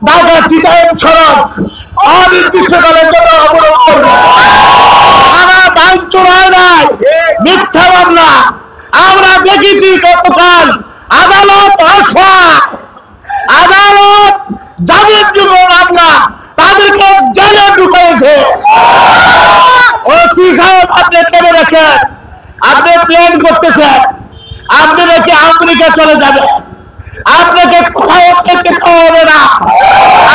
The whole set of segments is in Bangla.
ঢাকা চিটাগাং সড়ক অনির্দিষ্টকালের জন্য অবরোধ করবে। থানা ভাঙচুর হয় নাই, মিথ্যা মামলা। আমরা দেখেছি গতকাল আদালত অসহায়, আদালত যাবজ্জীব মামলা তাদেরকে জেলে ঢুকিয়েছে। ওসি সাহেব আপনি চেনে রাখেন, আপনি প্ল্যান করতেছেন, আপনি নাকি আমেরিকা চলে যাবে, আপনাকে কোথাও যেতে হবে না।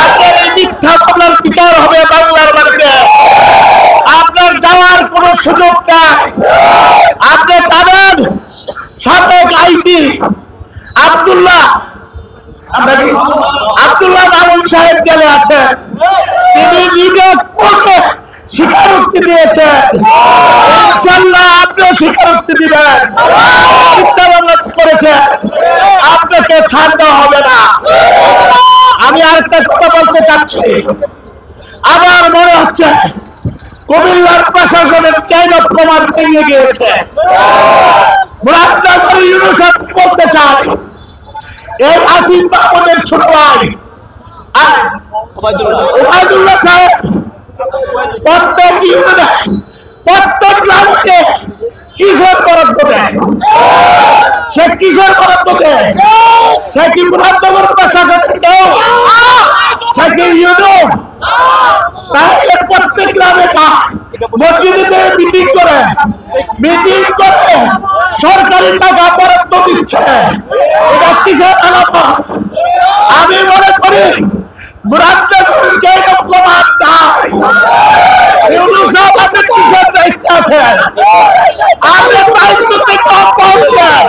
আপনার এই মিথ্যা মামলার বিচার হবে বাংলার মাটিতে। আপনার যাওয়ার কোনো সুযোগ নাই। আপনি জানেন সাবেক আইজি আব্দুল্লাহ মামুন সাহেব জেলে আছে। তিনি নিজে কোর্টে স্বীকারোক্তি দিয়েছেন, ইনশাআল্লাহ আপনিও স্বীকারোক্তি দিবেন। মিথ্যা মামলা করেছেন, আপনাকে ছাড় দেওয়া হবে না। আমি আরেকটা কথা বলতে চাচ্ছি, আমার মনে হচ্ছে কুমিল্লার প্রশাসনের চেইন অফ কমান্ড ভেঙে গিয়েছে। ইউনুস বলতে চাই, এই আসিফ মাহমুদের ছোট ভাই ওবায়দুল্লাহ সাহেব প্রত্যেক ইউনিয়নে প্রত্যেক গ্রামকে কিসের বরাদ্দ দেয়? সে কিসের বরাদ্দ দেয়? সে কি মুরাদনগর প্রশাসনের কেউ? সে কি ইউনিয়ন? তাহলে প্রত্যেক গ্রামে মসজিদে মিটিং করে সরকারি টাকা বরাদ্দ দিচ্ছে। এটা কিসের আলামত? আমি মনে করি মুরাদনগর চেইন অফ কমান্ড নাই। ইউনুস সাহেব আপনি কিসের দায়িত্বে আছেন? আপনি দায়িত্ব থেকে অপরাধ।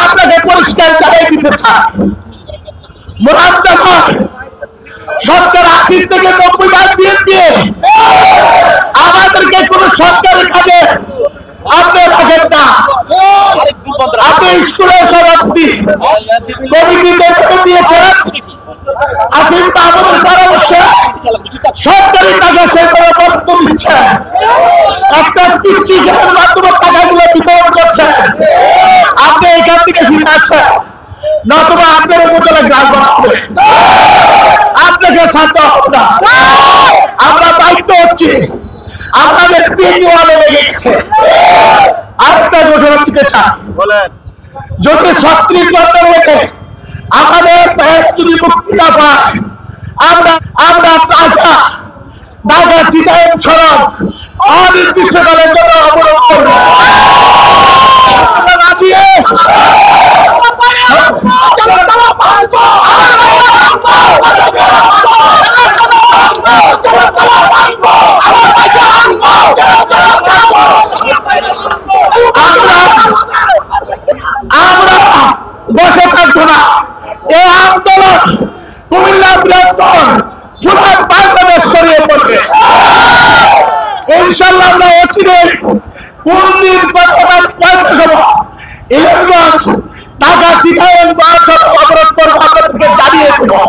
আপনাকে পরিষ্কার জানিয়ে দিতে চাই, মুরাদনগর সরকার 80 থেকে 90 দিয়ে আমাদেরকে কোন সরকারি কাজে আপনি রাখেন না। আপনি স্কুলের সভাপতি কমিটিতে দিয়েছেন, আসিফ মাহমুদের পরামর্শে সরকারি টাকা সেগুলো বরাদ্দ দিচ্ছে। একটা পিচ্ছি মাধ্যমে টাকাগুলো বিতরণ করছে। আপনি এখান থেকে ফিরে আসেন, নতুবা আপনার উপজেলা গ্রাম করা হবে, আপনাকে ছাড়তে হবে না। আমরা দায়িত্ব হচ্ছি, আমাদের 3 ওয়ালে লেগে গেছে। আরেকটা ঘোষণা দিতে চাই, যদি 36 ঘন্টার মধ্যে আমাদের যদি মুক্তি না পায়, আমরা ঢাকা চিটাগাং সড়ক অনির্দিষ্টকালের জন্য অবরোধ করব। না দিয়ে আমরা বসে থাকবো না। এই আন্দোলন কুমিল্লা বৃহত্তর পুরো বাংলাদেশ ছড়িয়ে পড়বে। ইনশাআল্লাহ আমরা অচিরে কোন দিন কয়টা সময় ইলেকট্রন ঢাকা চিটাগাং অবরোধ করবো, আপনাদেরকে জানিয়ে দেবো।